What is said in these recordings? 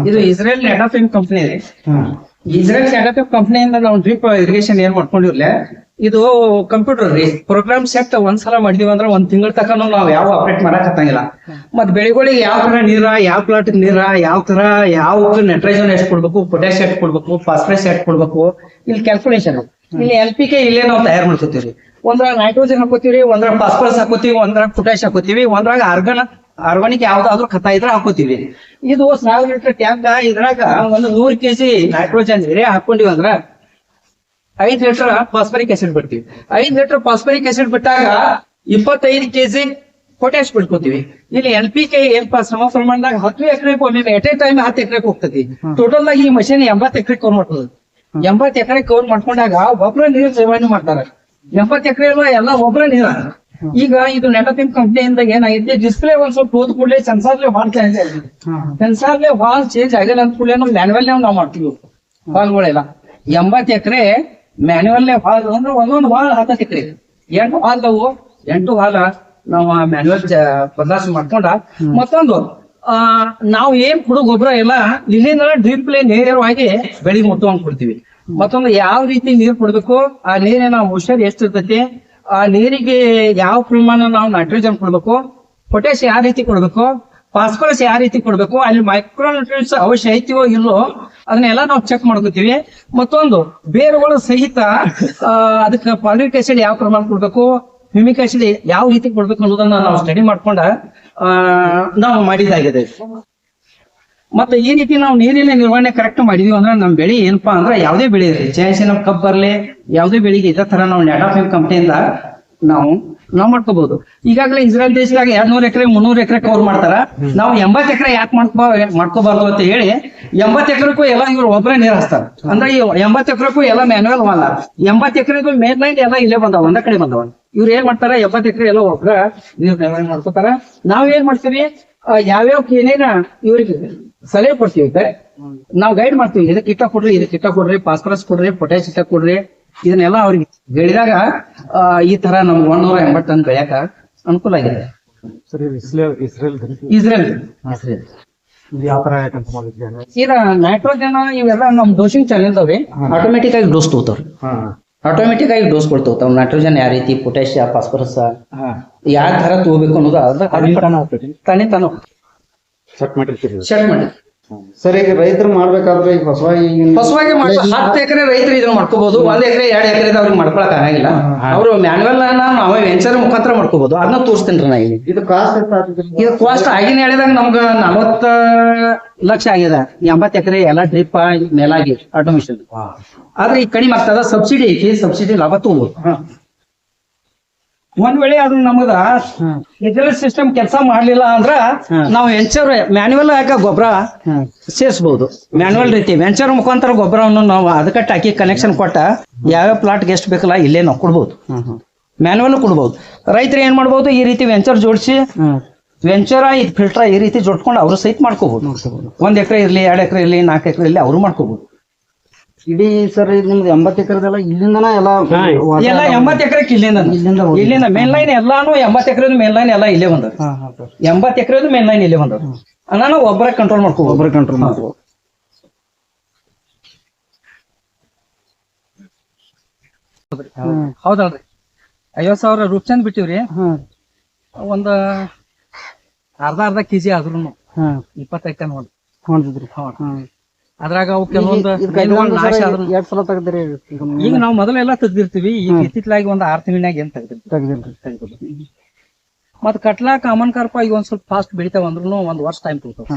ಇದು Israel ನೆಟಾಫಿಮ್ company ಇದೆ. Israel ನೆಟಾಫಿಮ್ ಕಂಪನಿಯಿಂದ ನಾವು ಡ್ರಿಪ್ ಇರಿಗೇಷನ್ ಏನ್ ಮಾಡ್ಕೊಂಡಿರ್ಲಿ, ಇದು ಕಂಪ್ಯೂಟರ್ ರೀ. ಪ್ರೋಗ್ರಾಮ್ ಸೆಟ್ ಒಂದ್ಸಲ ಮಾಡಿದೀವಿ ಅಂದ್ರೆ ಒಂದ್ ತಿಂಗಳ ತನಕ ನಾವು ಯಾವ ಆಪರೇಟ್ ಮಾಡಕ್ ಹತ್ತಂಗಿಲ್ಲ. ಮತ್ ಬೆಳೆಗಳಿಗೆ ಯಾವ ತರ ನೀರ, ಯಾವ ಪ್ಲಾಟ್ ನೀರ, ಯಾವ ತರ ಯಾವ ನೈಟ್ರೋಜನ್ ಎಷ್ಟು ಕೊಡ್ಬೇಕು, ಪೊಟ್ಯಾಶ್ ಎಷ್ಟು ಕೊಡ್ಬೇಕು, ಫಾಸ್ಫರಸ್ ಎಷ್ಟು ಕೊಡ್ಬೇಕು, ಇಲ್ಲಿ ಕ್ಯಾಲ್ಕುಲೇಷನ್. ಇಲ್ಲಿ NPK ಇಲ್ಲೇ ನಾವು ತಯಾರು ಮಾಡ್ಕೋತೀವಿ. ಒಂದ್ರಾಗ ನೈಟ್ರೋಜನ್ ಹಾಕೋತೀವಿ, ಒಂದ್ರಾಗ ಫಾಸ್ಫರಸ್ ಹಾಕೋತೀವಿ, ಒಂದ್ರಾಗ ಪೊಟ್ಯಾಶ್ ಹಾಕೋತೀವಿ, ಒಂದ್ರಾಗ ಆರ್ಗಾನಿಕ್ ಯಾವ್ದಾದ್ರು ಖತ ಇದ್ರೆ ಹಾಕೋತೀವಿ. ಇದು 1000 ಲೀಟರ್ ಟ್ಯಾಂಕ್. ಇದ್ರಾಗ ಒಂದು 100 kg ನೈಟ್ರೋಜನ್ ಹಾಕೊಂಡಿವಿ ಅಂದ್ರ 5 ಲೀಟರ್ ಫಾಸ್ಫರಿಕ್ ಆಸಿಡ್ ಬಿಡ್ತೀವಿ. 5 ಲೀಟರ್ ಫಾಸ್ಫರಿಕ್ ಆಸಿಡ್ ಬಿಟ್ಟಾಗ 25 kg ಪೊಟ್ಯಾಶ್ ಬಿಡ್ಕೋತೀವಿ. ಇಲ್ಲಿ NPK ಏನಪ್ಪಾ ಸಮ ಪ್ರಮಾಣದಾಗ 10 ಎಕರೆಗೆ ಒಮ್ಮೆ ಎಟ್ ಎ ಟೈಮ್ 10 ಎಕರೆಗೆ ಹೋಗ್ತತಿ. ಟೋಟಲ್ ಆಗಿ ಈ ಮಷೀನ್ 80 ಎಕರೆ ಕವರ್ ಮಾಡ್ತದೆ. 80 ಎಕರೆ ಕವರ್ ಮಾಡ್ಕೊಂಡಾಗ ಒಬ್ಬರ ನೀರು ಸೇವನೆ ಮಾಡ್ತಾರೆ. 80 ಎಕರೆ ಎಲ್ಲ ಒಬ್ಬರ ನೀರ. ಈಗ ಇದು ನೆಟಾಫಿಮ್ ಕಂಪ್ನಿಯಿಂದ ಏನಾಗಿದೆ, ಡಿಸ್ಪ್ಲೇ ಒಂದ್ ಸ್ವಲ್ಪ ಹೋದ್ ಕೂಡಲೇ ಸೆನ್ಸಾರ್ಲೆ ವಾಲ್ ಚೇಂಜ್ ಆಗಿದೆ. ಸೆನ್ಸಾರ್ಲೆ ವಾಲ್ ಚೇಂಜ್ ಆಗಿಲ್ಲ ಅಂತ ಕೂಡಲೇ ನಾವು ಮ್ಯಾನ್ಯುವಲ್ ನಾವು ಮಾಡ್ತೀವಿ ವಾಲ್ಗಳೆಲ್ಲ. 80 ಎಕರೆ ಮ್ಯಾನ್ಯುವಲ್ ವಾಲ್ ಅಂದ್ರೆ ಒಂದೊಂದು ವಾಲ್ 10 ಎಕರೆ 8 ವಾಲ್ದವು 8 ವಾಲ್ ನಾವು ಮ್ಯಾನ್ಯುವಲ್ ಬದಲಾವಣೆ ಮಾಡ್ಕೊಂಡ. ಮತ್ತೊಂದು ನಾವು ಏನ್ ಕೊಡೋ ಗೊಬ್ಬರ ಎಲ್ಲ ಇಲ್ಲಿಂದ ಡ್ರಿಪ್ಲೆ ನೇರವಾಗಿ ಬೆಳಿ ಮುಟ್ಟುವಂಗ್ ಕೊಡ್ತೀವಿ. ಮತ್ತೊಂದು ಯಾವ ರೀತಿ ನೀರ್ ಕೊಡ್ಬೇಕು, ಆ ನೀರಿನ ಔಷಧ ಎಷ್ಟಿರ್ತೈತಿ, ಆ ನೀರಿಗೆ ಯಾವ ಪ್ರಮಾಣ ನಾವು ನೈಟ್ರೋಜನ್ ಕೊಡ್ಬೇಕು, ಪೊಟ್ಯಾಶ್ ಯಾವ ರೀತಿ ಕೊಡ್ಬೇಕು, ಫಾಸ್ಫರಸ್ ಯಾವ ರೀತಿ ಕೊಡ್ಬೇಕು, ಅಲ್ಲಿ ಮೈಕ್ರೋನ್ಯೂಟ್ರಿಯೆಂಟ್ಸ್ ಅವಶ್ಯ ಐತಿವೋ ಇಲ್ಲೋ ಅದನ್ನೆಲ್ಲ ನಾವು ಚೆಕ್ ಮಾಡ್ಕೋತೀವಿ. ಮತ್ತೊಂದು ಬೇರುಗಳು ಸಹಿತ ಅದಕ್ಕೆ ಫಾಲಿಕ್ ಆಸಿಡ್ ಯಾವ ಪ್ರಮಾಣ ಕೊಡ್ಬೇಕು, ಹ್ಯೂಮಿಕ್ ಆಸಿಡ್ ಯಾವ ರೀತಿ ಕೊಡ್ಬೇಕು ಅನ್ನೋದನ್ನ ನಾವು ಸ್ಟಡಿ ಮಾಡ್ಕೊಂಡ ನಾವು ಮಾಡಿದಾಗಿದೆ. ಮತ್ತೆ ಈ ರೀತಿ ನಾವು ನೀರಿನ ನಿರ್ವಹಣೆ ಕರೆಕ್ಟ್ ಮಾಡಿದೀವಿ ಅಂದ್ರೆ ನಮ್ ಬೆಳೆ ಏನಪ್ಪಾ ಅಂದ್ರೆ ಯಾವುದೇ ಬೆಳೆ ಇರಲಿ, ಜಯಸಿನ ಕಬ್ಬ್ ಬರ್ಲಿ, ಯಾವುದೇ ಬೆಳೆಗೆ ಇದೇ ತರ ನಾವು ನೆಟಾಫಿಮ್ ಕಂಪನಿಯಿಂದ ನಾವು ಮಾಡ್ಕೋಬಹುದು. ಈಗಾಗಲೇ ಇಸ್ರೇಲ್ ದೇಶದಾಗ 200 ಎಕರೆ 300 ಎಕರೆ ಕವರ್ ಮಾಡ್ತಾರ. ನಾವು 80 ಎಕರೆ ಯಾಕೆ ಮಾಡ್ಕೋಬಾರ್ದು ಅಂತ ಹೇಳಿ 80 ಎಕರೆಗೂ ಎಲ್ಲ ಇವ್ರು ಒಬ್ಬರೇ ನೀರ್ ಹಚ್ತಾರ. ಅಂದ್ರೆ ಈ 80 ಎಕರೆಗೂ ಎಲ್ಲ ಮ್ಯಾನ್ಯುವಲ್ ಅಲ್ಲ. 80 ಎಕರೆಗೂ ಮೇನ್ ಲೈನ್ ಎಲ್ಲ ಇಲ್ಲೇ ಬಂದಾವ, ಒಂದ ಕಡೆ ಬಂದವ. ಇವ್ರು ಏನ್ ಮಾಡ್ತಾರ, 80 ಎಕರೆ ಎಲ್ಲ ಒಬ್ರ ನೀರ್ ನಿರ್ವಹಣೆ ಮಾಡ್ಕೋತಾರ. ನಾವ್ ಏನ್ ಮಾಡ್ತೀವಿ, ಯಾವ್ಯಾವ ಏನೇನ ಇವ್ರಿಗೆ ಸಲಹೆ ಕೊಡ್ತೀವಿ, ನಾವು ಗೈಡ್ ಮಾಡ್ತೀವಿ. ಇದಕ್ಕೆ ಇಟ್ಟ ಕೊಡ್ರಿ, ಇದಕ್ಕೆ ಇಟ್ಟ ಕೊಡ್ರಿ, ಫಾಸ್ಫರಸ್ ಕೊಡ್ರಿ, ಪೊಟ್ಯಾಶ್ ಇಟ್ಟ ಕೊಡ್ರಿ. ಇದನ್ನೆಲ್ಲ ಅವ್ರಿಗೆ ಹೇಳಿದಾಗ ಈ ತರ ನಮ್ಗೆ 180 ಟನ್ ಬೆಳೆಯಕ ಅನುಕೂಲ ಆಗಿದೆ. ಇಸ್ರೇಲ್ ಈಗ ನೈಟ್ರೋಜನ್ ಇವೆಲ್ಲ ನಮ್ ಡೋಸಿಂಗ್ ಚಾನಲ್ದವ್ರಿ ಆಟೋಮೆಟಿಕ್ ಆಗಿ ಡೋಸ್ ತಗೋತಾವ್ರಿ. ಆಟೋಮೆಟಿಕ್ ಆಗಿ ಡೋಸ್ ಕೊಡ್ತಾವ. ನೈಟ್ರೋಜನ್ ಯಾವ ರೀತಿ, ಪೊಟ್ಯಾಶ್, ಫಾಸ್ಫರಸ್ ಯಾವ ತರ ತಗೋಬೇಕು ಅನ್ನೋದು ತಾನೇ ತಾನು ಸೆಟ್ ಮಾಡಿ. ಸರ್, ಈಗ ರೈತರು ಮಾಡ್ಬೇಕಾದ್ರೆ ಈಗ ಹೊಸವಾಗಿ 10 ಎಕರೆ ರೈತರು ಇದನ್ನ ಮಾಡ್ಕೋಬಹುದು. 1 ಎಕರೆ 2 ಎಕರೆ ಅವ್ರಿಗೆ ಮಾಡ್ಕೊಳಕ್ ಆಗಂಗಿಲ್ಲ. ಅವರು ಮ್ಯಾನ್ಯುವಲ್ ನಾವೇ ವೆಂಚರ್ ಮುಖಾಂತರ ಮಾಡ್ಕೋಬಹುದು. ಅದನ್ನ ತೋರಿಸ್ತೇನ್ರಿ ನಾ ಇಲ್ಲಿ. ಇದು ಕಾಸ್ಟ್ ಇದು ಕಾಸ್ಟ್ ಆಗಿನ ಹೇಳಿದಾಗ ನಮ್ಗ 40 ಲಕ್ಷ ಆಗಿದೆ. 80 ಎಕರೆ ಎಲ್ಲ ಡ್ರಿಪ್ ಮೇಲಾಗಿ ಆಟೋಮೇಷನ್. ಆದ್ರೆ ಈಗ ಕಡಿಮೆ ಆಗ್ತದ. ಸಬ್ಸಿಡಿ ಐತಿ, ಸಬ್ಸಿಡಿ ಲಾಭ ತಗೋಬಹುದು. ಒಂದ್ ವೇಳೆ ಅದು ನಮಗ ಇದರ ಸಿಸ್ಟಮ್ ಕೆಲಸ ಮಾಡ್ಲಿಲ್ಲ ಅಂದ್ರ ನಾವು ವೆಂಚರ್ ಮ್ಯಾನ್ಯುವಲ್ ಹಾಕ ಗೊಬ್ಬರ ಸೇರಿಸಬಹುದು. ಮ್ಯಾನ್ಯುವಲ್ ರೀತಿ ವೆಂಚರ್ ಮುಖಾಂತರ ಗೊಬ್ಬರವನ್ನು ನಾವು ಅದಕ್ಕೆ ಹಾಕಿ ಕನೆಕ್ಷನ್ ಕೊಟ್ಟ ಯಾವ್ಯಾವ ಪ್ಲಾಟ್ಗೆ ಎಷ್ಟು ಬೇಕಲ್ಲ ಇಲ್ಲೇ ನಾವು ಕೊಡ್ಬೋದು. ಮ್ಯಾನ್ಯುವಲ್ ಕೊಡ್ಬೋದು. ರೈತರು ಏನ್ ಮಾಡ್ಬೋದು, ಈ ರೀತಿ ವೆಂಚರ್ ಜೋಡಿಸಿ ವೆಂಚರ ಫಿಲ್ಟರ್ ಈ ರೀತಿ ಜೋಡ್ಕೊಂಡು ಅವರು ಸಹಿತ ಮಾಡ್ಕೋಬಹುದು. 1 ಎಕರೆ ಇರ್ಲಿ, 2 ಎಕರೆ ಇರ್ಲಿ, 4 ಎಕರೆ ಇರ್ಲಿ, ಅವರು ಮಾಡ್ಕೋಬಹುದು. ಇಡೀ ಸರ್ ನಿಮ್ದು 80 ಎಕರೆದೆಲ್ಲ ಇಲ್ಲಿಂದನ ಎಲ್ಲ 80 ಎಕರೆ ಇಲ್ಲಿಂದ ಮೇನ್ ಲೈನ್ ಎಲ್ಲಾನು 80 ಎಕರೆ ಮೇನ್ ಲೈನ್ ಎಲ್ಲ ಇಲ್ಲೇ ಬಂದ. 80 ಎಕರೆ ಮೇನ್ ಲೈನ್ ಇಲ್ಲೇ ಬಂದ. ನಾನು ಒಬ್ಬರ ಕಂಟ್ರೋಲ್ ಮಾಡ್ಕೋ. ಹೌದಲ್ರಿ. 50,000 ರೂಪ್ಚಂದ್ ಬಿಟ್ಟಿವ್ರಿ. ಒಂದ್ ಅರ್ಧ ಕೆಜಿ ಆದ್ರೂ 25 ಟನ್ ಹೊಂದಿದ್ರಿ. ಅದ್ರಾಗ ಅವು ಕೆಲವೊಂದು ನಾಶ ಆದ್ರೂ ಈಗ ನಾವು ಮೊದಲೆಲ್ಲ ತೆಗ್ದಿರ್ತೀವಿ. ಈಗ ಇತ್ತಿತ್ಲಾಗಿ ಒಂದ್ 6 ತಿಂಗಳಾಗ ಏನ್ ತೆಗ್ದಿರ್ತೀವಿ. ಮತ್ ಕಟ್ಲಾ ಕಾಮನ್ ಕಾರ್ಪ ಈಗ ಒಂದ್ ಸ್ವಲ್ಪ ಫಾಸ್ಟ್ ಬೆಳಿತಾವ ಅಂದ್ರೂ 1 ವರ್ಷ ಟೈಮ್ ತಗೋತಾವ.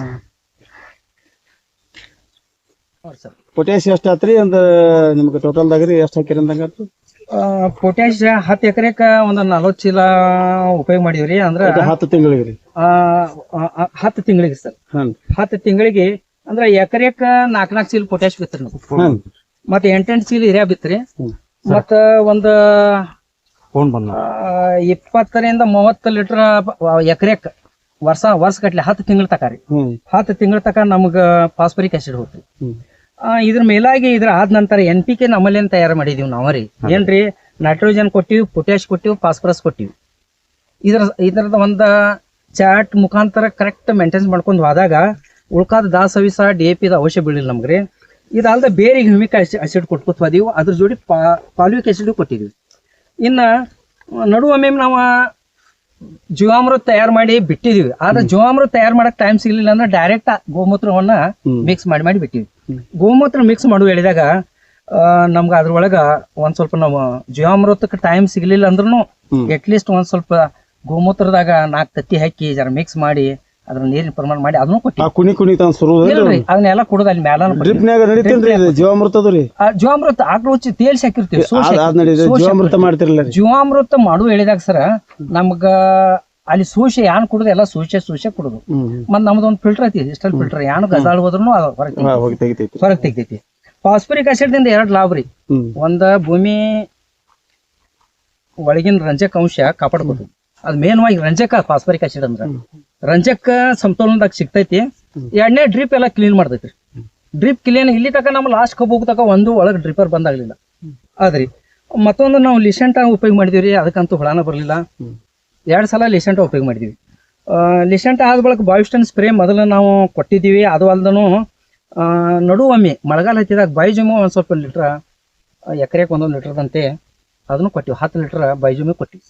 ಪೊಟ್ಯಾಶ್ ಎಷ್ಟ್ ಆತ್ರಿ ಅಂದ್ರ ನಿಮ್ಗೆ ಟೋಟಲ್ದಾಗ್ರಿ ಎಷ್ಟ್ ಹಾಕಿರಿ ಅಂದಂಗ? ಪೊಟ್ಯಾಶ್ 10 ಎಕರೆಕ ಒಂದ್ 40 ಚೀಲ ಉಪಯೋಗ ಮಾಡಿವ್ರಿ. ಅಂದ್ರ 10 ತಿಂಗಳಿಗೆ 10 ತಿಂಗಳಿಗೆ ಸರ್. 10 ತಿಂಗಳಿಗೆ ಅಂದ್ರ ಎಕರೆಕ 4 ಚೀಲ ಪೊಟ್ಯಾಶ್ ಬಿತ್ರಿ ನಾವು. ಮತ್ತೆ 8 ಚೀಲ ಹಿರಿಯ ಬಿತ್ರಿ. ಮತ್ತ ಒಂದ್ 20 ರಿಂದ 30 ಲೀಟರ್ ಎಕರೆಕ್ ವರ್ಷ ಗಟ್ಲೆ 10 ತಿಂಗಳ ತಕಾರಿ. 10 ತಿಂಗಳ ತಕ ನಮಗ ಫಾಸ್ಫರಿಕ್ ಆಸಿಡ್ ಹೋಗ್ರಿ. ಇದ್ರ ಮೇಲಾಗಿ ಇದ್ರ ಆದ ನಂತರ NPK ನಮ್ಮಲ್ಲಿ ತಯಾರು ಮಾಡಿದೀವಿ ನಾವ್ರಿ. ಏನ್ರಿ, ನೈಟ್ರೋಜನ್ ಕೊಟ್ಟಿವಿ, ಪೊಟ್ಯಾಶ್ ಕೊಟ್ಟಿವಿ, ಫಾಸ್ಫರಸ್ ಕೊಟ್ಟಿವಿ. ಇದ್ರದ ಒಂದ ಚಾರ್ಟ್ ಮುಖಾಂತರ ಕರೆಕ್ಟ್ ಮೇಂಟೈನ್ಸ್ ಮಾಡ್ಕೊಂಡ್ ಹೋದಾಗ ಉಳ್ಕಾದ ದಾಸವಿಸ DAP ಅವಶ್ಯ ಬೀಳಿಲ್ಲ ನಮ್ಗ್ರಿ. ಇದಲ್ದ ಬೇರೆ ಹ್ಯೂಮಿಕ್ ಆಸಿಡ್ ಕೊಟ್ಕೊತ ಹೋದಿವಿ, ಅದ್ರ ಜೋಡಿ ಪಾಲ್ವಿಕ್ ಆಸಿಡ್ ಕೊಟ್ಟಿದ್ವಿ. ಇನ್ನ ನಡುವೊಮ್ಮೆ ನಾವು ಜೀವಾಮೃತ ತಯಾರು ಮಾಡಿ ಬಿಟ್ಟಿದೀವಿ. ಆದ್ರೆ ಜೀವಾಮೃತ ತಯಾರು ಮಾಡಕ್ ಟೈಮ್ ಸಿಗ್ಲಿಲ್ಲ ಅಂದ್ರೆ ಡೈರೆಕ್ಟ್ ಗೋಮೂತ್ರವನ್ನ ಮಿಕ್ಸ್ ಮಾಡಿ ಬಿಟ್ಟಿವಿ. ಗೋಮೂತ್ರ ಮಿಕ್ಸ್ ಮಾಡುವ ಹೇಳಿದಾಗ ನಮ್ಗ ಅದ್ರೊಳಗ ಒಂದ್ ಸ್ವಲ್ಪ ನಾವು ಜೀವಾಮೃತಕ್ಕೆ ಟೈಮ್ ಸಿಗ್ಲಿಲ್ಲ ಅಂದ್ರೂ ಅಟ್ಲೀಸ್ಟ್ ಒಂದ್ ಸ್ವಲ್ಪ ಗೋಮೂತ್ರದಾಗ 4 ತತ್ತಿ ಹಾಕಿ ಜರ ಮಿಕ್ಸ್ ಮಾಡಿ ಅದ್ರ ನೀರಿನ ಪ್ರಮಾಣ ಮಾಡಿ ಅದನ್ನು ಕೊಟ್ಟಿವಿ. ಅದನ್ನೆಲ್ಲ ಕುಡದ ಅಲ್ಲಿ ಮ್ಯಾಲ ಜೀವಾಮೃತದ್ರಿ ಜೀವಾಮೃತ ಆಕಳ ಹುಚ್ಚಿ ತೇಲ್ಸಿ ಹಾಕಿರ್ತೀವಿ. ಜೀವಾಮೃತ ಮಾಡುವ ಹೇಳಿದಾಗ ಸರ ನಮ್ಗ ಅಲ್ಲಿ ಸೂಶೆ ಯಾನ್ ಕುಡುದು ಎಲ್ಲ ಸೂಶೆ ಕುಡುದು. ಮತ್ ನಮ್ದೊಂದು ಫಿಲ್ಟರ್ ಐತಿ, ಡಿಜಿಟಲ್ ಫಿಲ್ಟರ್, ಯಾನು ಗಜಾಳ್ ಹೋದ್ರು ಹೊರಗೆ ತೆಗ್ದೈತಿ. ಫಾಸ್ಫರಿಕ್ ಆಸಿಡ್ ದಿಂದ 2 ಲಾಭ ರೀ. ಒಂದ ಭೂಮಿ ಒಳಗಿನ ರಂಜಕ ಅಂಶ ಕಾಪಾಡ್ಬೋದು. ಅದ್ ಮೇನ್ ವಾಗಿ ರಂಜಕ ಫಾಸ್ಫರಿಕ್ ಆಸಿಡ್ ಅಂದ್ರ ರಂಜಕ ಸಮತೋಲನದಾಗ ಸಿಗ್ತೈತಿ. 2ನೇ ಡ್ರಿಪ್ ಎಲ್ಲ ಕ್ಲೀನ್ ಮಾಡ್ತೈತಿ. ಡ್ರಿಪ್ ಕ್ಲೀನ್ ಇಲ್ಲಿ ತಕ ನಮ್ಮ ಲಾಸ್ಟ್ ಕಬ್ಬು ತಕ ಒಂದು ಒಳಗೆ ಡ್ರಿಪ್ಪರ್ ಬಂದಾಗ್ಲಿಲ್ಲ. ಆದ್ರಿ ಮತ್ತೊಂದು ನಾವು ಲಿಸೆಂಟ ಉಪಯೋಗ ಮಾಡಿದಿವ್ರಿ, ಅದಕ್ಕಂತೂ ಹುಳಾನ ಬರ್ಲಿಲ್ಲ. 2 ಸಲ ಲಿಸೆಂಟ ಉಪಯೋಗ ಮಾಡಿದೀವಿ. ಲಿಸೆಂಟ ಆದ ಬಳಿಕ ಬಾವಿಸ್ಟನ್ ಸ್ಪ್ರೇ ಮೊದಲು ನಾವು ಕೊಟ್ಟಿದ್ದೀವಿ. ಅದು ಅಲ್ದನು ನಡುವೊಮ್ಮೆ ಮಳೆಗಾಲ ಹತ್ತಿದಾಗ ಬೈಜುಮು ಒಂದ್ ಸ್ವಲ್ಪ ಲೀಟ್ರ, ಎಕರೆಗೆ 1 ಲೀಟರ್ದಂತೆ ಅದನ್ನು ಕೊಟ್ಟಿವಿ. 10 ಲೀಟರ್ ಬೈಜುಮಿ ಕೊಟ್ಟಿವಿ.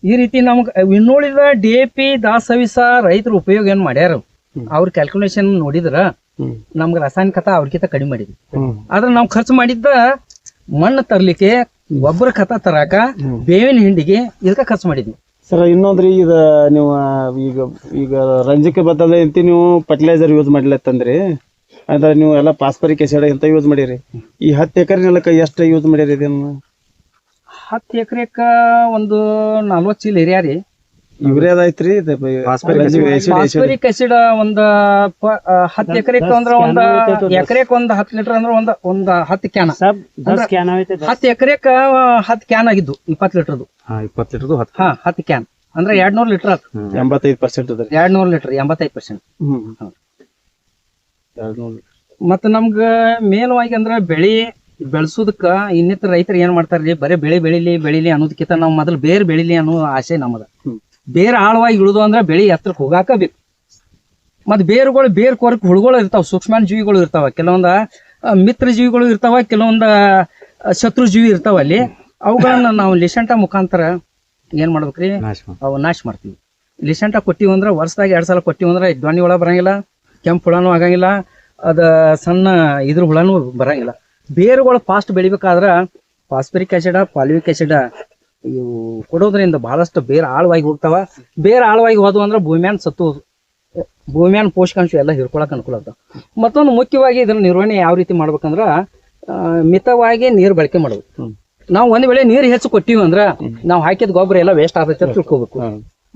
ಈ ರೀತಿ ನಮ್ಗೆ ಇನ್ನುಳಿದ DAP ದಾಸವಿಸ ರೈತರು ಉಪಯೋಗ ಏನ್ ಮಾಡ್ಯಾರ ಅವ್ರ ಕ್ಯಾಲ್ಕುಲೇಷನ್ ನೋಡಿದ್ರ ನಮ್ಗೆ ರಾಸಾಯನಿಕ ಖತ ಅವ್ರಿಗಿಂತ ಕಡಿಮೆ ಮಾಡಿದ್ವಿ. ಆದ್ರೆ ನಾವು ಖರ್ಚು ಮಾಡಿದ್ದ ಮಣ್ಣು ತರ್ಲಿಕ್ಕೆ, ಗೊಬ್ಬರ ಖತ ತರಾಕ, ಬೇವಿನ ಹಿಂಡಿಗೆ ಇದಕ್ಕ ಖರ್ಚು ಮಾಡಿದ್ವಿ. ಸರ್ ಇನ್ನೊಂದ್ರಿ ಈಗ ನೀವು ಈಗ ರಂಜಕ ಬದಲ ನೀವು ಫರ್ಟಿಲೈಸರ್ ಯೂಸ್ ಮಾಡ್ಲತ್ತಂದ್ರಿ, ಅಂದ್ರೆ ನೀವು ಎಲ್ಲ ಫಾಸ್ಫರಿಕ್ ಆಸಿಡ್ ಎಂತ ಯೂಸ್ ಮಾಡಿರಿ. ಈ 10 ಎಕರೆ ನೆಲಕ್ಕೆ ಎಷ್ಟು ಯೂಸ್ ಮಾಡಿರಿ ಇದನ್ನ? 10 ಎಕರೆಕ ಒಂದು 40 ಚೀಲ ಏರಿಯಾ ರೀ. ಯೂರಿಯಾದ ಐತ್ರಿ ಫಾಸ್ಫರಿಕ್ ಆಸಿಡ್ ಒಂದ್ 10 ಎಕರೆಕ್ ಅಂದ್ರ ಒಂದ್ ಎಕರೆಕ್ ಒಂದ್ 10 ಲೀಟರ್ ಅಂದ್ರ ಒಂದ್ 10 ಕ್ಯಾನ್. 10 ಎಕರೆಕ್ 10 ಕ್ಯಾನ್ ಆಗಿದ್ದು 20 ಲೀಟರ್ದು. 10 ಕ್ಯಾನ್ ಅಂದ್ರೆ 200 ಲೀಟರ್. 85% 200 ಲೀಟರ್ 85%. ಮತ್ತ ನಮ್ಗ ಮೇಲವಾಗಿ ಅಂದ್ರ ಬೆಳಿ ಬೆಳೆಸೋದಕ್ಕ ಇನ್ನಿತರ ರೈತರು ಏನ್ ಮಾಡ್ತಾರ್ರಿ, ಬರೇ ಬೆಳಿಲಿ ಅನ್ನೋದಕ್ಕಿಂತ ನಾವ್ ಮೊದಲು ಬೇರೆ ಬೆಳಿಲಿ ಅನ್ನೋ ಆಸೆ ನಮ್ಮದ. ಬೇರೆ ಆಳವಾಗಿ ಇಳುದು ಅಂದ್ರ ಬೆಳಿ ಎತ್ತರಕ್ಕೆ ಹೋಗಾಕ ಬೇಕು. ಮತ್ ಬೇರ್ ಕೊರಕ್ ಹುಳುಗಳು ಇರ್ತಾವ, ಸೂಕ್ಷ್ಮ ಜೀವಿಗಳು ಇರ್ತಾವ, ಕೆಲವೊಂದ ಮಿತ್ರ ಜೀವಿಗಳು ಇರ್ತಾವ, ಕೆಲವೊಂದ ಶತ್ರು ಜೀವಿ ಇರ್ತಾವ. ಅಲ್ಲಿ ಅವುಗಳನ್ನ ನಾವು ಲಿಸೆಂಟ ಮುಖಾಂತರ ಏನ್ ಮಾಡ್ಬೇಕ್ರಿ, ಅವು ನಾಶ ಮಾಡ್ತೀವಿ. ಲಿಸೆಂಟ ಕೊಟ್ಟಿವಿ ಅಂದ್ರ ವರ್ಷದಾಗ 2 ಸಲ ಕೊಟ್ಟಿವಿ ಅಂದ್ರ ಧ್ವನಿ ಹುಳ ಬರಂಗಿಲ್ಲ, ಕೆಂಪು ಹುಳನೂ ಆಗಂಗಿಲ್ಲ, ಅದ ಸಣ್ಣ ಇದ್ರ ಹುಳನೂ ಬರಂಗಿಲ್ಲ. ಬೇರುಗಳು ಫಾಸ್ಟ್ ಬೆಳಿಬೇಕಾದ್ರ ಫಾಸ್ಫರಿಕ್ ಆಸಿಡ್, ಪಾಲ್ವಿಕ್ ಆಸಿಡ್ ಇವು ಕೊಡೋದ್ರಿಂದ ಬಹಳಷ್ಟು ಬೇರೆ ಆಳವಾಗಿ ಹೋಗ್ತಾವ. ಬೇರೆ ಆಳವಾಗಿ ಹೋದ್ವು ಅಂದ್ರೆ ಭೂಮಿಯಾನ ಪೋಷಕಾಂಶ ಎಲ್ಲ ಹಿಡ್ಕೊಳಕ್ ಅನುಕೂಲ ಆಗ್ತಾವ. ಮತ್ತೊಂದು ಮುಖ್ಯವಾಗಿ ಇದ್ರ ನಿರ್ವಹಣೆ ಯಾವ ರೀತಿ ಮಾಡ್ಬೇಕಂದ್ರ ಮಿತವಾಗಿ ನೀರು ಬಳಕೆ ಮಾಡ್ಬೇಕು. ನಾವು ಒಂದ್ ವೇಳೆ ನೀರು ಹೆಚ್ಚು ಕೊಟ್ಟಿವಿ ಅಂದ್ರ ನಾವು ಹಾಕಿದ ಗೊಬ್ಬರ ಎಲ್ಲ ವೇಸ್ಟ್ ಆಗ್ತೈತಿ ಅಂತ ತಿಳ್ಕೊಬೇಕು.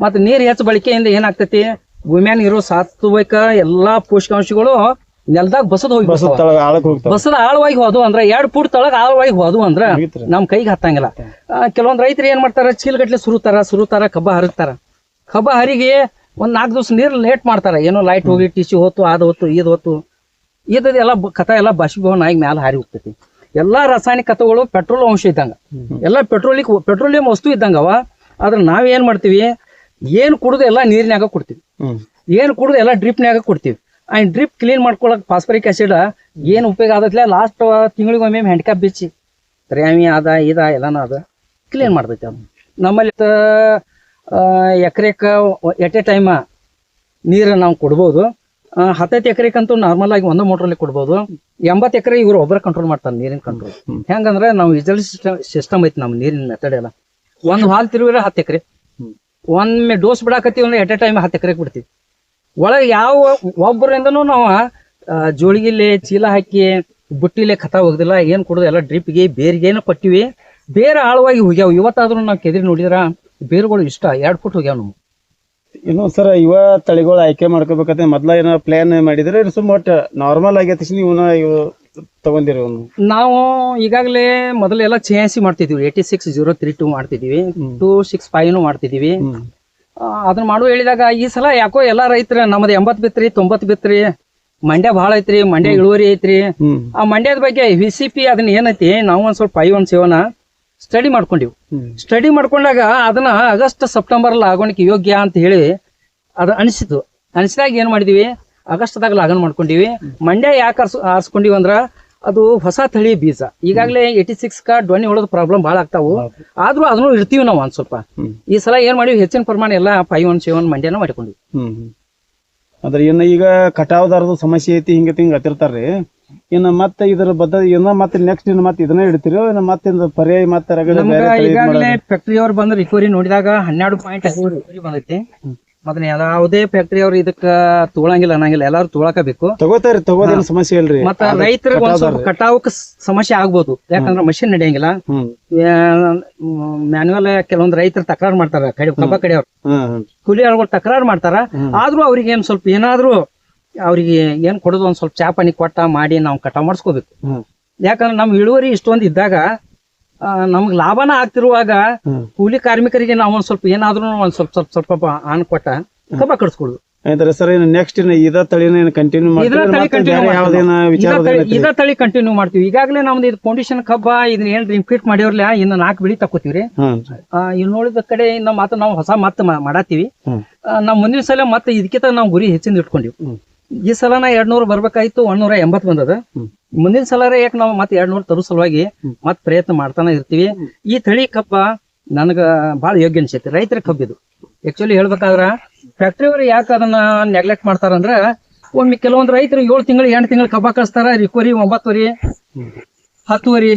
ಮತ್ತೆ ನೀರು ಹೆಚ್ಚು ಬಳಕೆಯಿಂದ ಏನಾಗ್ತೈತಿ, ಭೂಮಿಯಾನ ಇರೋ ಸಾತ್ವಿಕ ಎಲ್ಲಾ ಪೋಷಕಾಂಶಗಳು ನೆಲದಾಗ ಬಸದ ಆಳವಾಗಿ ಹೋದು ಅಂದ್ರ 2 ಫೂಟ್ ತಳಗ ಆಳವಾಗಿ ಹೋದು ಅಂದ್ರ ನಮ್ ಕೈಗೆ ಹತ್ತಂಗಿಲ್ಲ. ಕೆಲವೊಂದ್ ರೈತರು ಏನ್ ಮಾಡ್ತಾರ, ಚೀಲಗಟ್ಲೆ ಸುರುತಾರ ಕಬ್ಬ ಹರಿತಾರ. ಕಬ್ಬ ಹರಿಗೆ ಒಂದ್ 4 ದಿವಸ ನೀರ್ ಲೇಟ್ ಮಾಡ್ತಾರ. ಏನೋ ಲೈಟ್ ಹೋಗಿ ಟಿಶ್ಯೂ ಹೊತ್ತು ಅದ್ ಹೊತ್ತು ಇದ್ ಹೊತ್ತು ಇದೆಲ್ಲ ಕಥ ಎಲ್ಲ ಬಾಷ್ಪೀಭವನ ಆಗಿ ಮ್ಯಾಲ ಹಾರಿ ಹೋಗ್ತೈತಿ. ಎಲ್ಲಾ ರಾಸಾಯನಿಕ ಖತಗಳು ಪೆಟ್ರೋಲ್ ಅಂಶ ಇದ್ದಂಗ, ಎಲ್ಲಾ ಪೆಟ್ರೋಲಿಯಂ ವಸ್ತು ಇದ್ದಂಗವ. ಆದ್ರ ನಾವ್ ಏನ್ ಮಾಡ್ತೀವಿ, ಏನ್ ಕುಡುದು ಎಲ್ಲಾ ನೀರಿನಾಗ ಕೊಡ್ತೀವಿ, ಏನ್ ಕುಡುದು ಎಲ್ಲಾ ಡ್ರಿಪ್ನ್ಯಾಗ ಕೊಡ್ತೀವಿ. ಡ್ರಿಪ್ ಕ್ಲೀನ್ ಮಾಡ್ಕೊಳಕ್ ಫಾಸ್ಫರಿಕ್ ಆಸಿಡ್ ಏನ್ ಉಪಯೋಗ ಆದತ್ಲೆ, ಲಾಸ್ಟ್ ತಿಂಗಳಿಗೊಮ್ಮೆ ಹ್ಯಾಂಡಿಕ್ಯಾಪ್ ಬಿಚ್ಚಿ ರ್ಯಾಮಿ ಅದ ಎಲ್ಲಾನು ಅದ ಕ್ಲೀನ್ ಮಾಡ್ತೈತಿ. ಅದು ನಮ್ಮಲ್ಲಿ ಎಕರೆಕ ಎಟ್ ಎ ಟೈಮ್ ನೀರು ನಾವು ಕೊಡ್ಬೋದು. 10 ಎಕರೆಕಂತೂ ನಾರ್ಮಲ್ ಆಗಿ 1 ಮೋಟ್ರಲ್ಲಿ ಕೊಡ್ಬೋದು. 80 ಎಕರೆ ಇವ್ರು ಒಬ್ಬರ ಕಂಟ್ರೋಲ್ ಮಾಡ್ತಾರೆ ನೀರಿನ ಕಂಟ್ರೋಲ್. ಹೆಂಗಂದ್ರೆ ನಾವು ವಿಜಲ್ ಸಿಸ್ಟಮ್ ಐತಿ ನಮ್ಮ ನೀರಿನ ಮೆಥಡ್ ಎಲ್ಲ. ಒಂದು ಹಾಲ್ ತಿರುಗಿದ್ರೆ 10 ಎಕರೆ, ಒಮ್ಮೆ ಡೋಸ್ ಬಿಡಾಕತ್ತೀವಿ ಅಂದ್ರೆ ಎಟ್ ಎ ಟೈಮ್ 10 ಎಕರೆಗೆ ಬಿಡ್ತೀವಿ. ಒಳಗೆ ಯಾವ ಒಬ್ಬರಿಂದನೂ ನಾವು ಜೋಳಿಗಿಲೆ ಚೀಲ ಹಾಕಿ ಬುಟ್ಟಿಲೆ ಖತ ಹೋಗುದಿಲ್ಲ. ಏನ್ ಕೊಡುದು ಎಲ್ಲ ಡ್ರಿಪ್ಗೆ ಬೇರಿಗೇನು ಕೊಟ್ಟಿವಿ. ಬೇರೆ ಆಳವಾಗಿ ಹೋಗ್ಯಾವ. ಇವತ್ತಾದ್ರೂ ನಾವು ಕೆದರಿ ನೋಡಿದ್ರ ಬೇರುಗಳು ಇಷ್ಟ 2 ಫುಟ್ ಹೋಗ್ಯಾವ. ನಾವು ಇನ್ನು ಸರ್ ಇವ ತಳಿಗಳು ಆಯ್ಕೆ ಮಾಡ್ಕೋಬೇಕಂತ ಮೊದ್ಲ ಏನೋ ಪ್ಲಾನ್ ಮಾಡಿದ್ರೆ ಸುಮ್ಮನೆ ನಾರ್ಮಲ್ ಆಗೈತಿ, ನೀವು ಇವು ತಗೊಂಡಿರಿ? ನಾವು ಈಗಾಗಲೇ ಮೊದಲೆಲ್ಲ ಚೇಂಜ್ ಮಾಡ್ತಿದ್ವಿ. 86-032 ಮಾಡ್ತಿದೀವಿ, 265 ಮಾಡ್ತಿದೀವಿ. ಅದನ್ನ ಮಾಡುವ ಹೇಳಿದಾಗ ಈ ಸಲ ಯಾಕೋ ಎಲ್ಲಾ ರೈತರ ನಮ್ಮದು 80 ಬಿತ್ರಿ 90 ಬಿತ್ರಿ, ಮಂಡ್ಯ ಭಾಳ ಐತ್ರಿ, ಮಂಡ್ಯ ಇಳುವರಿ ಐತ್ರಿ. ಆ ಮಂಡ್ಯದ ಬಗ್ಗೆ VCP ಅದನ್ನ ಏನೈತಿ ನಾವು ಒಂದ್ ಸ್ವಲ್ಪ 517 ಸ್ಟಡಿ ಮಾಡ್ಕೊಂಡಿವಿ. ಸ್ಟಡಿ ಮಾಡ್ಕೊಂಡಾಗ ಅದನ್ನ ಆಗಸ್ಟ್ ಸೆಪ್ಟೆಂಬರ್ ಲಾಗೋಣಿಕೆ ಯೋಗ್ಯ ಅಂತ ಹೇಳಿ ಅದ ಅನಿಸಿತು. ಅನಿಸಿದಾಗ ಏನ್ ಮಾಡಿದ್ವಿ, ಆಗಸ್ಟ್ದಾಗ ಲಾಗನ್ ಮಾಡ್ಕೊಂಡಿವಿ. ಮಂಡ್ಯ ಯಾಕೆ ಆರಿಸ್ಕೊಂಡಿವಿ ಅಂದ್ರ ಅದು ಹೊಸ ತಳಿ ಬೀಜ. ಈಗಾಗಲೇ 86 ಡೊಣ್ಣಿ ಹೊಳೋದು ಪ್ರಾಬ್ಲಮ್ ಭಾಳ ಆಗ್ತಾವು. ಆದ್ರೂ ಅದನ್ನು ಇಡ್ತೀವಿ ನಾವು ಒಂದ್ ಸ್ವಲ್ಪ. ಈ ಸಲ ಏನ್ ಮಾಡಿವಿ, ಹೆಚ್ಚಿನ ಪ್ರಮಾಣ ಎಲ್ಲ 517 ಮಂಡ್ಯನ ಮಾಡ್ಕೊಂಡಿವಿ. ಅಂದ್ರೆ ಇನ್ನು ಈಗ ಕಟಾವ್ದಾರದು ಸಮಸ್ಯೆ ಐತಿ, ಹಿಂಗ ಹತ್ತಿರ್ತಾರ್ರಿ. ಇನ್ನು ಮತ್ತೆ ಇದ್ರ ಬದ್ದ ಇನ್ನ ಮತ್ತೆ ನೆಕ್ಸ್ಟ್ ಇನ್ನು ಮತ್ತೆ ಇದನ್ನ ಇಡ್ತೀರೋ ಇನ್ನು ಮತ್ತೆ ಪರ್ಯಾಯ ಮತ್ತೆ ಈಗಾಗಲೇ ಫ್ಯಾಕ್ಟರಿ ಅವ್ರು ಬಂದು ರಿಕವರಿ ನೋಡಿದಾಗ 12.5 ರಿಕವರಿ ಬಂದೈತಿ. ಮತ್ತೆ ಯಾವುದೇ ಫ್ಯಾಕ್ಟರಿ ಅವ್ರು ಇದಕ್ಕ ತಗೊಳಂಗಿಲ್ಲ ಅನ್ನಂಗಿಲ್ಲ, ಎಲ್ಲಾರು ತಗೊಳಕಬೇಕು. ತಗೋದೇನು ಸಮಸ್ಯೆ ಇಲ್ರಿ. ಮತ್ತ ರೈತರಿಗೆ ಒಂದ್ ಸ್ವಲ್ಪ ಕಟಾವಕ್ ಸಮಸ್ಯೆ ಆಗ್ಬೋದು, ಯಾಕಂದ್ರ ಮಷಿನ್ ನಡೆಯಂಗಿಲ್ಲ. ಮ್ಯಾನ್ಯುವಲ್ ಕೆಲವೊಂದ್ ರೈತರು ತಕರಾರು ಮಾಡ್ತಾರ, ಕಬ್ಬ ಕಡೆಯವ್ರು ಕೂಲಿ ಆಳುಗಳು ತಕರಾರು ಮಾಡ್ತಾರ. ಆದ್ರೂ ಅವ್ರಿಗೆ ಏನ್ ಸ್ವಲ್ಪ ಏನಾದ್ರು ಅವ್ರಿಗೆ ಏನ್ ಕೊಡೋದು ಒಂದ್ ಸ್ವಲ್ಪ ಚಾ ಪಾನಿ ಕೊಟ್ಟ ಮಾಡಿ ನಾವು ಕಟಾವ್ ಮಾಡಿಸ್ಕೋಬೇಕು. ಯಾಕಂದ್ರೆ ನಮ್ ಇಳುವರಿ ಇಷ್ಟೊಂದ್ ಇದ್ದಾಗ ನಮ್ಗ್ ಲಾಭನ ಆಗ್ತಿರುವಾಗ ಕೂಲಿ ಕಾರ್ಮಿಕರಿಗೆ ನಾವು ಒಂದ್ ಸ್ವಲ್ಪ ಏನಾದ್ರೂ ಒಂದ್ ಸ್ವಲ್ಪ ಆನ್ ಕೊಟ್ಟ ಕಬ್ಬ ಕಡಿಸ್ಕೊಡುದು. ಸರ್ ನೆಕ್ಸ್ಟ್ ಇದ ತಳಿನ ಕಂಟಿನ್ಯೂ ಇದ ತಳಿ ಕಂಟಿನ್ಯೂ ಮಾಡ್ತೀವಿ. ಈಗಾಗಲೇ ನಮ್ದು ಇದು ಫೌಂಡೇಶನ್ ಕಬ್ಬ ಇದನ್ನ ಏನ್ ರಿಪೀಟ್ ಮಾಡಿವ್ರಲ್ಲ, ಇನ್ನು 4 ಬೆಳಿ ತಕೋತೀವ್ರಿ. ಇನ್ನು ನೋಡಿದ ಕಡೆ ಇನ್ನ ಮಾತ್ರ ನಾವು ಹೊಸ ಮತ್ತ ಮಾಡಾತೀವಿ. ನಾವ್ ಮುಂದಿನ ಸಲ ಮತ್ತೆ ಇದಕ್ಕಿಂತ ನಾವು ಗುರಿ ಹೆಚ್ಚಿಂದ ಇಟ್ಕೊಂಡಿವಿ. ಈ ಸಲನ 200 ಬರ್ಬೇಕಾಯ್ತು, 180 ಬಂದದ. ಮುಂದಿನ ಸಲ ಯಾಕೆ ನಾವು ಮತ್ತೆ 200 ತರೋ ಸಲುವಾಗಿ ಮತ್ ಪ್ರಯತ್ನ ಮಾಡ್ತಾನೆ ಇರ್ತೀವಿ. ಈ ತಳಿ ಕಬ್ಬ ನನಗ ಬಹಳ ಯೋಗ್ಯ ಅನ್ಸೈತಿ, ರೈತರ ಕಬ್ಬಿದು. ಆಕ್ಚುಲಿ ಹೇಳ್ಬೇಕಾದ್ರ ಫ್ಯಾಕ್ಟ್ರಿ ಅವ್ರು ಯಾಕೆ ಅದನ್ನ ನೆಗ್ಲೆಕ್ಟ್ ಮಾಡ್ತಾರಂದ್ರ, ಒಮ್ಮೆ ಕೆಲವೊಂದು ರೈತರು 7 ತಿಂಗಳು 8 ತಿಂಗಳು ಕಬ್ಬ ಕಳಿಸ್ತಾರ, ರಿಕವರಿ 9 ವರಿ 10 ವರಿ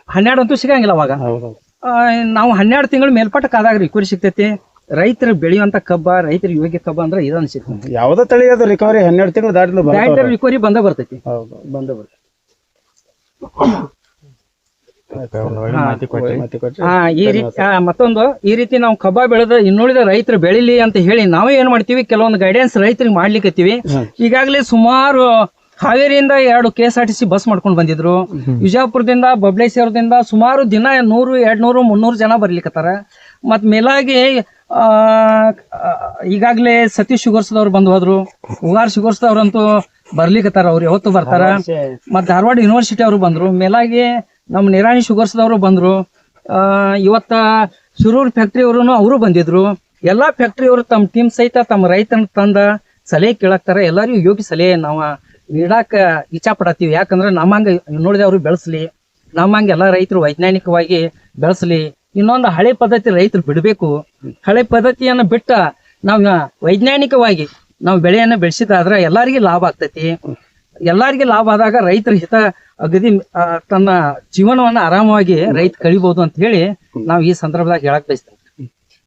12 ಅಂತೂ ಸಿಗಂಗಿಲ್ಲ. ಅವಾಗ ನಾವು 12 ತಿಂಗಳು ಮೇಲ್ಪಟ್ಟಕ್ಕಾದಾಗ ರಿಕವರಿ ಸಿಗ್ತೈತಿ. ರೈತರು ಬೆಳೆಯುವಂತ ಕಬ್ಬ, ರೈತರಿಗೆ ಯೋಗ್ಯ ಕಬ್ಬ ಅಂದ್ರೆ ಇದು ಅನ್ಸುತ್ತೆ. ಯಾವ್ದ ತಳಿ ಅದು ರಿಕವರಿ 12 ತಿಂಗಳು ದಾಟಿದ್ರು ರಿಕವರಿ ಬಂದ ಬರ್ತೈತಿ. ಈ ರೀತಿ ಮತ್ತೊಂದು ಈ ರೀತಿ ನಾವು ಕಬ್ಬ ಬೆಳೆದ ಇನ್ನುಳಿದ ರೈತರು ಬೆಳಿಲಿ ಅಂತ ಹೇಳಿ ನಾವೇ ಏನ್ ಮಾಡ್ತೀವಿ, ಕೆಲವೊಂದು ಗೈಡೆನ್ಸ್ ರೈತರಿಗೆ ಮಾಡ್ಲಿಕ್ಕತ್ತೀವಿ. ಈಗಾಗಲೇ ಸುಮಾರು ಹಾವೇರಿಯಿಂದ 2 KSRTC ಬಸ್ ಮಾಡ್ಕೊಂಡು ಬಂದಿದ್ರು. ವಿಜಯಪುರದಿಂದ ಬಬ್ಲೇಶ್ವರದಿಂದ ಸುಮಾರು ದಿನ 100, 200, 300 ಜನ ಬರ್ಲಿಕ್ಕತ್ತಾರ. ಮತ್ ಮೇಲಾಗಿ ಈಗಾಗಲೇ ಸತೀಶ್ ಶುಗರ್ಸ್ದವ್ರು ಬಂದು ಹೋದ್ರು, ಉಗಾರ್ ಶುಗರ್ಸ್ದವ್ರಂತೂ ಬರ್ಲಿಕ್ಕತ್ತಾರ, ಅವ್ರು ಯಾವತ್ತು ಬರ್ತಾರ. ಮತ್ ಧಾರವಾಡ ಯೂನಿವರ್ಸಿಟಿ ಅವರು ಬಂದ್ರು, ಮೇಲಾಗಿ ನಮ್ಮ ನಿರಾಣಿ ಶುಗರ್ಸ್ದವ್ರು ಬಂದ್ರು. ಇವತ್ತ ಶಿರೂರ್ ಫ್ಯಾಕ್ಟ್ರಿ ಅವರು ಬಂದಿದ್ರು. ಎಲ್ಲಾ ಫ್ಯಾಕ್ಟ್ರಿ ಅವರು ತಮ್ಮ ಟೀಮ್ ಸಹಿತ ತಮ್ಮ ರೈತನ ತಂದ ಸಲಹೆ ಕೇಳಾಕ್ತಾರ. ಎಲ್ಲರಿಗೂ ಯೋಗ್ಯ ಸಲಹೆ ನಾವು ನೀಡಾಕ ಇಚ್ಛಾ ಪಡತ್ತೀವಿ. ಯಾಕಂದ್ರೆ ನಮ್ಮಂಗ ನೋಡಿದವ್ರು ಬೆಳೆಸ್ಲಿ, ನಮ್ಮಂಗ ಎಲ್ಲಾ ರೈತರು ವೈಜ್ಞಾನಿಕವಾಗಿ ಬೆಳೆಸ್ಲಿ. ಇನ್ನೊಂದು ಹಳೆ ಪದ್ಧತಿ ರೈತರು ಬಿಡಬೇಕು. ಹಳೆ ಪದ್ಧತಿಯನ್ನ ಬಿಟ್ಟ ನಾವು ವೈಜ್ಞಾನಿಕವಾಗಿ ನಾವು ಬೆಳೆಯನ್ನ ಬೆಳೆಸಿದಾದ್ರೆ ಎಲ್ಲರಿಗೂ ಲಾಭ ಆಗ್ತೈತಿ. ಎಲ್ಲರಿಗೂ ಲಾಭ ಆದಾಗ ರೈತರ ಹಿತ ಅಗದಿ ತನ್ನ ಜೀವನವನ್ನ ಆರಾಮವಾಗಿ ರೈತ ಕಳಿಬಹುದು ಅಂತ ಹೇಳಿ ನಾವು ಈ ಸಂದರ್ಭದಾಗ ಹೇಳಕ್ ಬಯಸ್ತೇವೆ.